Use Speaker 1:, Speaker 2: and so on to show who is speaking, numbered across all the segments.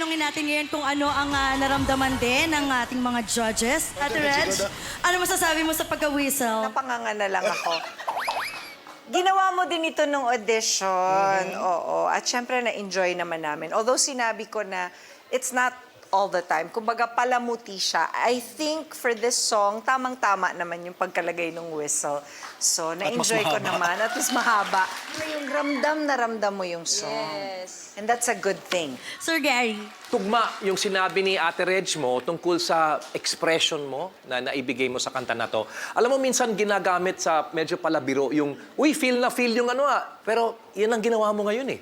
Speaker 1: tatanungin natin ngayon kung ano ang naramdaman din ng ating mga judges. Ate Reg, ano masasabi mo sa pagka-whistle?
Speaker 2: Napanganga na lang ako. Ginawa mo din ito nung audition. Oo. At syempre, na-enjoy naman namin. Although sinabi ko na it's not all the time. Kumbaga, palamuti siya. I think for this song, tamang-tama naman yung pagkalagay ng whistle. So, na-enjoy ko naman. At mas mahaba. Yung ramdam na ramdam mo yung song.
Speaker 3: Yes.
Speaker 2: And that's a good thing.
Speaker 1: Sir Gary.
Speaker 4: Tugma yung sinabi ni Ate Reg mo tungkol sa expression mo na naibigay mo sa kanta na to. Alam mo, minsan ginagamit sa medyo palabiro yung, uy, feel na feel yung ano Pero yan ang ginawa mo ngayon eh.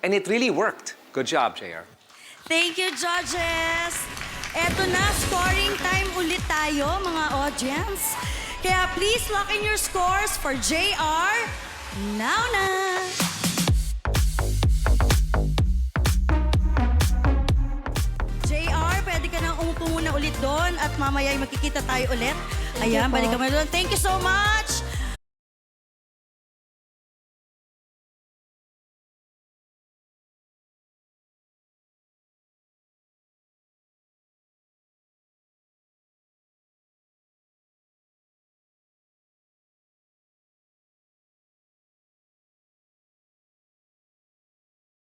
Speaker 4: And it really worked. Good job, JR.
Speaker 1: Thank you, judges. Eto na, scoring time ulit tayo, mga audience. Kaya please lock in your scores for JR now na. JR, pwede ka nang umupo muna ulit doon at mamaya ay magkikita tayo ulit. Ayan, balikan mo doon. Thank you so much.